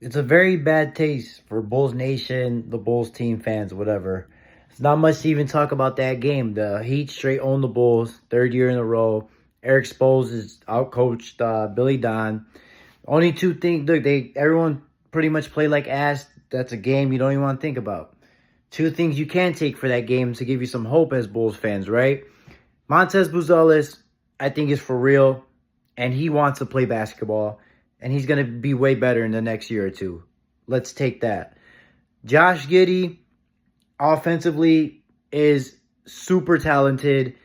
It's a very bad taste for Bulls Nation, the Bulls team fans, whatever. It's not much to even talk about that game. The Heat straight own the Bulls, third year in a row. Eric Spoels is outcoached Billy Don. Only two things, look, everyone pretty much played like ass. That's a game you don't even want to think about. Two things you can take for that game to give you some hope as Bulls fans, right? Montez Buzelis, I think, is for real, and he wants to play basketball, and he's going to be way better in the next year or two. Let's take that. Josh Giddey, offensively, is super talented.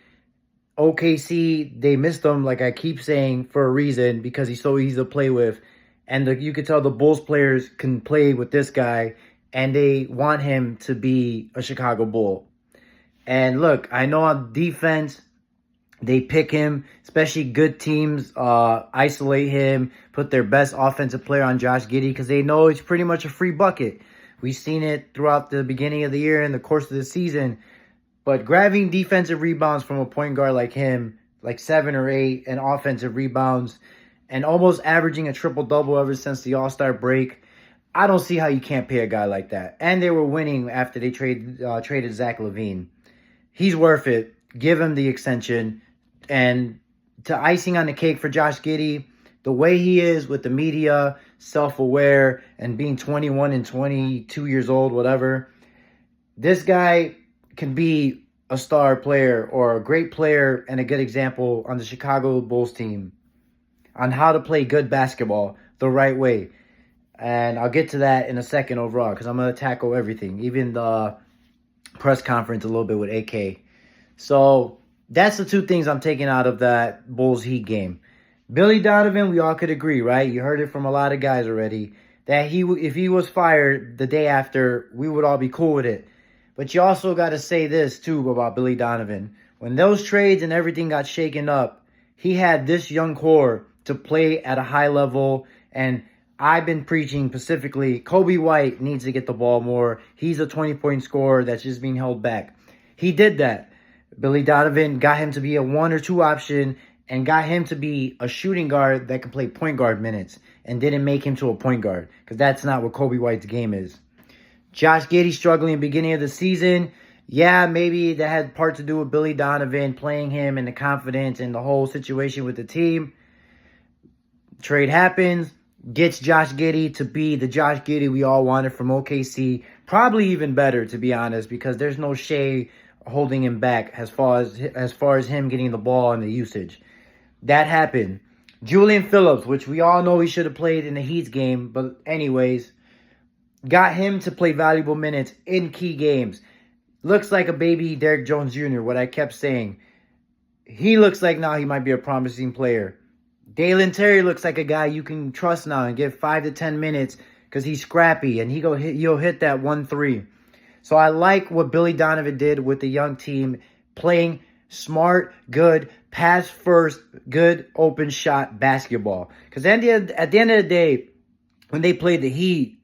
OKC, they missed him, like I keep saying, for a reason, because he's so easy to play with. And you could tell the Bulls players can play with this guy, and they want him to be a Chicago Bull. And look, I know on defense, they pick him, especially good teams isolate him, put their best offensive player on Josh Giddey because they know it's pretty much a free bucket. We've seen it throughout the beginning of the year and the course of the season. But grabbing defensive rebounds from a point guard like him, like 7 or 8, and offensive rebounds, and almost averaging a triple-double ever since the All-Star break, I don't see how you can't pay a guy like that. And they were winning after they traded Zach LaVine. He's worth it. Give him the extension. And to icing on the cake for Josh Giddey, the way he is with the media, self-aware, and being 21 and 22 years old, whatever, this guy can be a star player or a great player and a good example on the Chicago Bulls team on how to play good basketball the right way. And I'll get to that in a second overall because I'm going to tackle everything, even the press conference a little bit with AK. So that's the two things I'm taking out of that Bulls Heat game. Billy Donovan, we all could agree, right? You heard it from a lot of guys already, that if he was fired the day after, we would all be cool with it. But you also got to say this, too, about Billy Donovan. When those trades and everything got shaken up, he had this young core to play at a high level. And I've been preaching specifically, Kobe White needs to get the ball more. He's a 20-point scorer that's just being held back. He did that. Billy Donovan got him to be a 1 or 2 option and got him to be a shooting guard that could play point guard minutes and didn't make him to a point guard because that's not what Kobe White's game is. Josh Giddey struggling at the beginning of the season. Yeah, maybe that had part to do with Billy Donovan playing him and the confidence and the whole situation with the team. Trade happens. Gets Josh Giddey to be the Josh Giddey we all wanted from OKC. Probably even better, to be honest, because there's no Shea holding him back as far as him getting the ball and the usage. That happened. Julian Phillips, which we all know he should have played in the Heat's game, but anyways, got him to play valuable minutes in key games. Looks like a baby Derrick Jones Jr., what I kept saying. He looks like now he might be a promising player. Dalen Terry looks like a guy you can trust now and give 5 to 10 minutes because he's scrappy and he'll hit that 1-3. So I like what Billy Donovan did with the young team, playing smart, good, pass first, good open shot basketball. Because at the end of the day, when they played the Heat,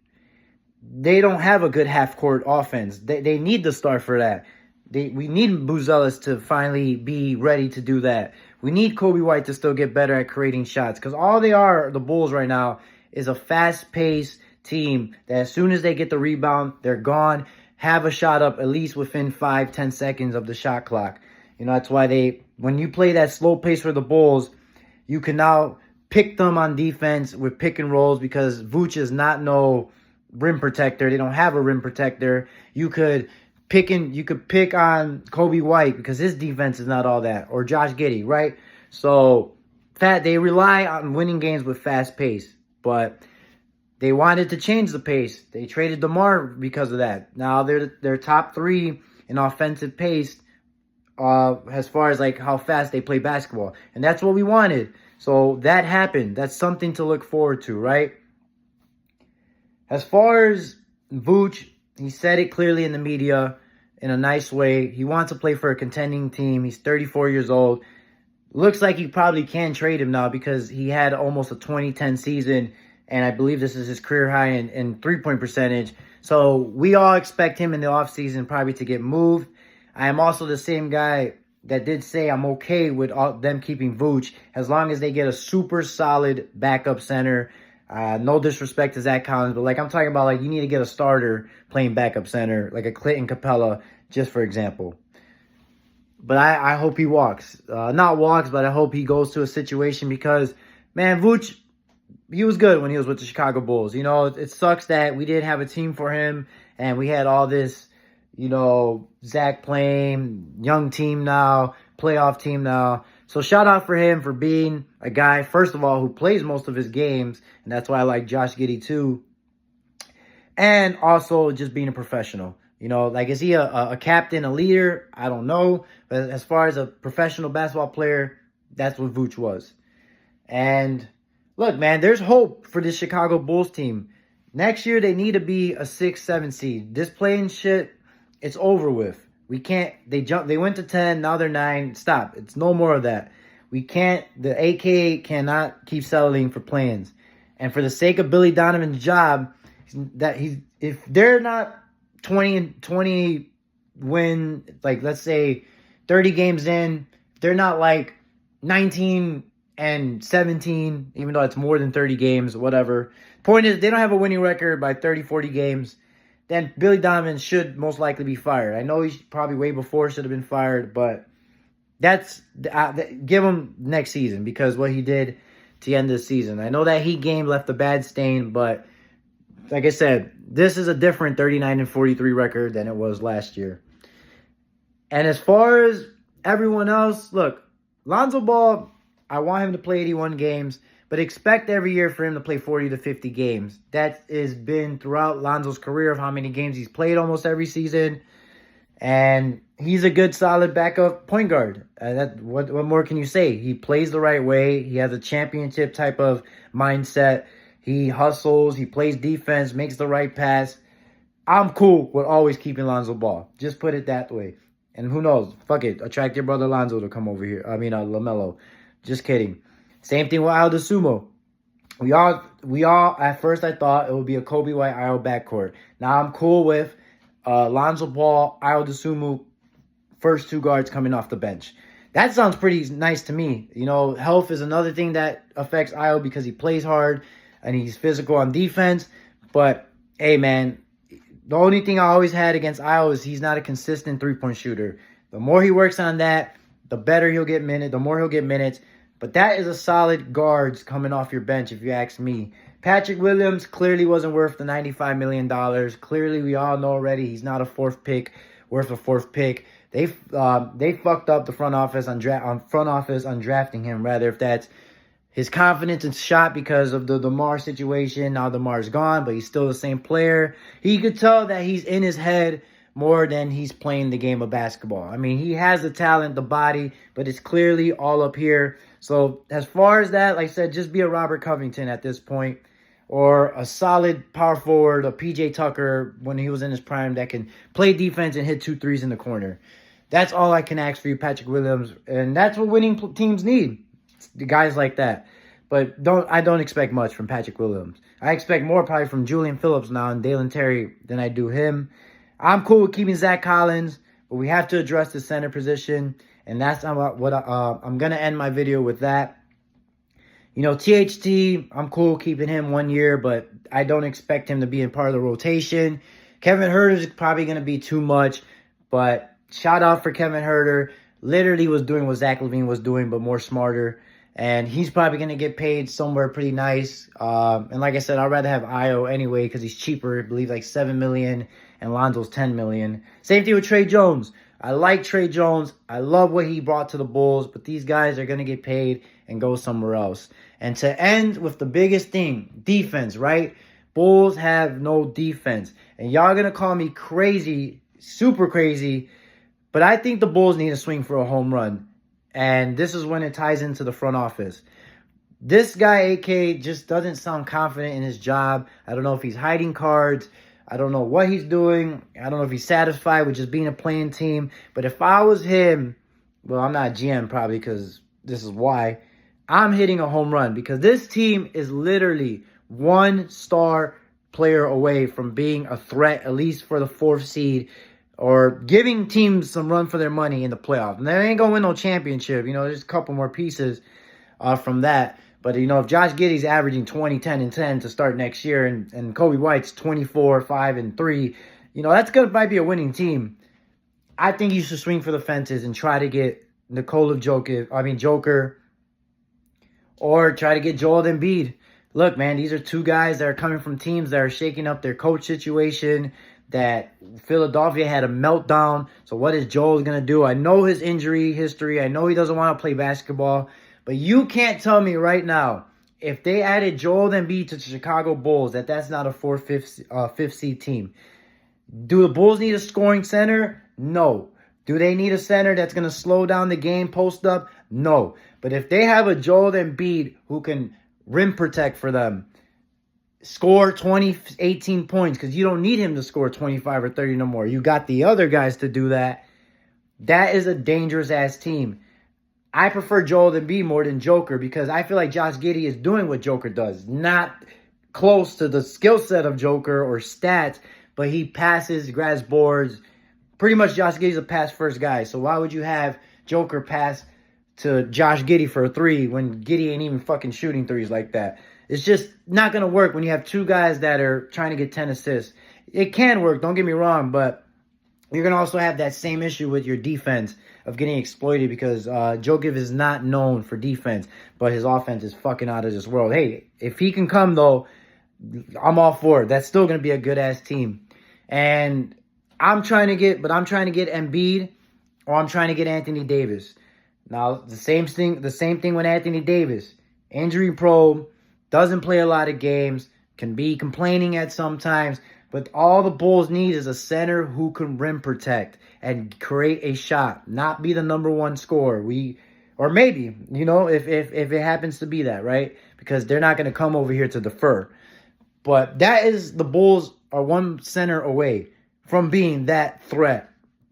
they don't have a good half-court offense. They need to start for that. We need Buzelis to finally be ready to do that. We need Kobe White to still get better at creating shots. Because all they are, the Bulls right now, is a fast-paced team that as soon as they get the rebound, they're gone. Have a shot up at least within 5-10 seconds of the shot clock. You know, that's why when you play that slow pace for the Bulls, you can now pick them on defense with pick and rolls because Vooch is not no rim protector. They don't have a rim protector. You could pick on Kobe White because his defense is not all that, or Josh Giddey, right? So they rely on winning games with fast pace, but they wanted to change the pace. They traded DeMar because of that. Now they're top 3 in offensive pace as far as like how fast they play basketball. And that's what we wanted. So that happened. That's something to look forward to, right? As far as Vooch, he said it clearly in the media in a nice way. He wants to play for a contending team. He's 34 years old. Looks like you probably can trade him now because he had almost a 2010 season. And I believe this is his career high in three-point percentage. So we all expect him in the offseason probably to get moved. I am also the same guy that did say I'm okay with them keeping Vooch as long as they get a super solid backup center. No disrespect to Zach Collins, but like I'm talking about, like you need to get a starter playing backup center, like a Clinton Capella, just for example. But I hope he walks. Not walks, but I hope he goes to a situation because, man, Vooch, he was good when he was with the Chicago Bulls. You know, it sucks that we didn't have a team for him and we had all this, you know, Zach playing, young team now, playoff team now. So shout out for him for being a guy, first of all, who plays most of his games. And that's why I like Josh Giddey too. And also just being a professional. You know, like, is he a captain, a leader? I don't know. But as far as a professional basketball player, that's what Vooch was. And look, man, there's hope for this Chicago Bulls team. Next year, they need to be a 6-7 seed. This playing shit, it's over with. We can't, they went to 10, now they're 9. Stop. It's no more of that. We can't, the AK cannot keep settling for plans. And for the sake of Billy Donovan's job, if they're not 20 win, like let's say 30 games in, they're not like 19 and 17, even though it's more than 30 games, whatever. Point is, they don't have a winning record by 30, 40 games, then Billy Donovan should most likely be fired. I know he's probably way before should have been fired, but that's give him next season because what he did to the end of the season. I know that Heat game left a bad stain, but like I said, this is a different 39-43 record than it was last year. And as far as everyone else, look, Lonzo Ball, I want him to play 81 games, but expect every year for him to play 40 to 50 games. That has been throughout Lonzo's career of how many games he's played almost every season. And he's a good, solid backup point guard. What more can you say? He plays the right way. He has a championship type of mindset. He hustles. He plays defense, makes the right pass. I'm cool with always keeping Lonzo Ball. Just put it that way. And who knows? Fuck it. Attract your brother Lonzo to come over here. LaMelo. Just kidding. Same thing with Ayo Dosunmu. We all, at first I thought it would be a Kobe White Ayo backcourt. Now I'm cool with Lonzo Ball, Ayo Dosunmu, first two guards coming off the bench. That sounds pretty nice to me. You know, health is another thing that affects Ayo because he plays hard and he's physical on defense. But, hey, man, the only thing I always had against Ayo is he's not a consistent three-point shooter. The more he works on that, the better he'll get minutes, the more he'll get minutes. But that is a solid guards coming off your bench, if you ask me. Patrick Williams clearly wasn't worth the $95 million. Clearly, we all know already he's not a fourth pick, worth a fourth pick. They fucked up the front office on drafting him. Rather, if that's his confidence is shot because of the DeMar situation. Now DeMar's gone, but he's still the same player. He could tell that he's in his head more than he's playing the game of basketball. I mean, he has the talent, the body, but it's clearly all up here. So as far as that, like I said, just be a Robert Covington at this point, or a solid power forward, a PJ Tucker when he was in his prime that can play defense and hit 2 threes in the corner. That's all I can ask for you, Patrick Williams. And that's what winning teams need. The guys like that. But I don't expect much from Patrick Williams. I expect more probably from Julian Phillips now and Dalen Terry than I do him. I'm cool with keeping Zach Collins, but we have to address the center position. And that's what I'm going to end my video with that. You know, THT, I'm cool keeping him 1 year, but I don't expect him to be in part of the rotation. Kevin Huerter is probably going to be too much, but shout out for Kevin Huerter. Literally was doing what Zach LaVine was doing, but more smarter. And he's probably going to get paid somewhere pretty nice. And like I said, I'd rather have Ayo anyway because he's cheaper. I believe like $7 million and Lonzo's $10 million. Same thing with Trey Jones. I like Trey Jones. I love what he brought to the Bulls, but these guys are going to get paid and go somewhere else. And to end with the biggest thing, defense, right? Bulls have no defense. And y'all going to call me crazy, super crazy, but I think the Bulls need to swing for a home run. And this is when it ties into the front office. This guy, AK, just doesn't sound confident in his job. I don't know if he's hiding cards. I don't know what he's doing. I don't know if he's satisfied with just being a playing team. But if I was him, well, I'm not GM probably because this is why. I'm hitting a home run because this team is literally one star player away from being a threat, at least for the 4th seed, or giving teams some run for their money in the playoffs. And they ain't going to win no championship. You know, there's a couple more pieces from that. But, if Josh Giddey's averaging 20, 10, and 10 to start next year, and Kobe White's 24, 5, and 3, that's might be a winning team. I think you should swing for the fences and try to get Joker, or try to get Joel Embiid. Look, man, these are two guys that are coming from teams that are shaking up their coach situation, that Philadelphia had a meltdown. So what is Joel going to do? I know his injury history. I know he doesn't want to play basketball. But you can't tell me right now, if they added Joel Embiid to the Chicago Bulls, that's not a fifth seed team. Do the Bulls need a scoring center? No. Do they need a center that's going to slow down the game, post up? No. But if they have a Joel Embiid who can rim protect for them, score 20, 18 points, because you don't need him to score 25 or 30 no more. You got the other guys to do that. That is a dangerous-ass team. I prefer Joel Embiid more than Joker, because I feel like Josh Giddey is doing what Joker does. Not close to the skill set of Joker or stats, but he passes, grabs boards. Pretty much Josh Giddey's a pass-first guy. So why would you have Joker pass to Josh Giddey for a 3 when Giddey ain't even fucking shooting threes like that? It's just not going to work when you have two guys that are trying to get 10 assists. It can work, don't get me wrong, but you're going to also have that same issue with your defense of getting exploited, because Jokic is not known for defense, but his offense is fucking out of this world. Hey, if he can come, though, I'm all for it. That's still going to be a good-ass team. And I'm trying to get Embiid, or I'm trying to get Anthony Davis. Now, the same thing with Anthony Davis. Injury prone, doesn't play a lot of games, can be complaining at some times, but all the Bulls need is a center who can rim protect and create a shot, not be the number one scorer. Or maybe, if it happens to be that, right? Because they're not going to come over here to defer. But the Bulls are one center away from being that threat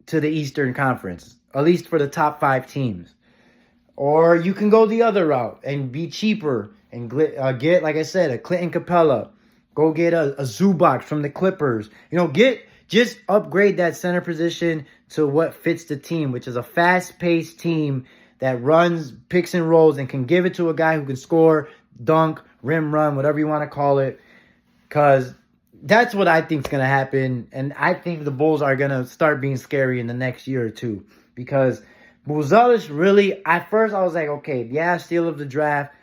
to the Eastern Conference, at least for the top 5 teams. Or you can go the other route and be cheaper and get, like I said, a Clinton Capella. Go get a Zubac from the Clippers. Just upgrade that center position to what fits the team, which is a fast-paced team that runs picks and rolls and can give it to a guy who can score, dunk, rim run, whatever you want to call it. Because that's what I think is going to happen. And I think the Bulls are going to start being scary in the next year or two. Because Buzelis really, at first I was like, okay, yeah, steal of the draft.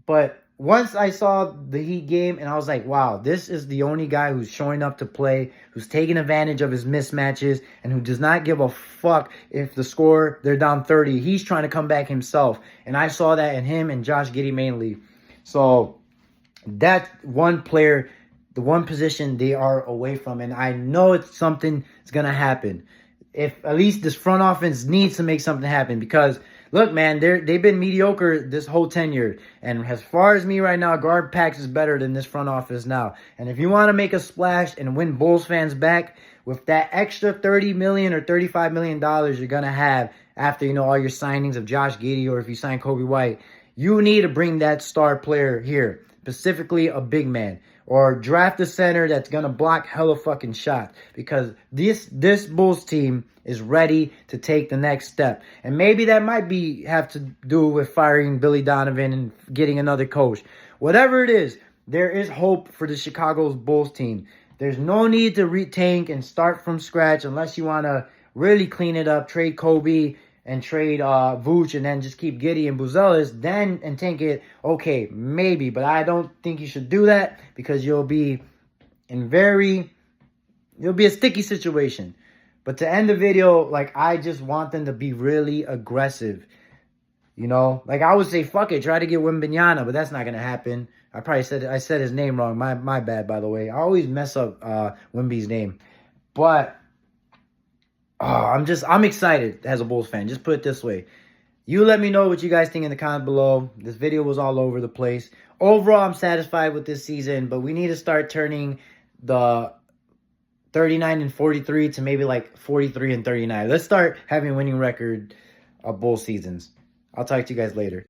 But once I saw the Heat game, and I was like, wow, this is the only guy who's showing up to play, who's taking advantage of his mismatches, and who does not give a fuck if they're down 30. He's trying to come back himself. And I saw that in him and Josh Giddey mainly. So that one player, the one position they are away from, and I know it's something that's going to happen. If at least this front office needs to make something happen, because look, man, they've been mediocre this whole tenure. And as far as me right now, GarPax is better than this front office now. And if you want to make a splash and win Bulls fans back with that extra $30 million or $35 million you're going to have after, all your signings of Josh Giddey, or if you sign Kobe White, you need to bring that star player here, specifically a big man. Or draft a center that's going to block hella fucking shots. Because this Bulls team is ready to take the next step. And maybe that might have to do with firing Billy Donovan and getting another coach. Whatever it is, there is hope for the Chicago Bulls team. There's no need to retank and start from scratch unless you want to really clean it up, trade Kobe and trade Vooch, and then just keep Giddey and Buzelis, and tank it. Okay, maybe, but I don't think you should do that, because you'll be a sticky situation. But to end the video, I just want them to be really aggressive. I would say, fuck it, try to get Wembanyama, but that's not going to happen. I said his name wrong. My bad, by the way. I always mess up Wemby's name. But I'm excited as a Bulls fan. Just put it this way. You let me know what you guys think in the comments below. This video was all over the place. Overall, I'm satisfied with this season, but we need to start turning the 39-43 to maybe 43-39. Let's start having a winning record of Bull seasons. I'll talk to you guys later.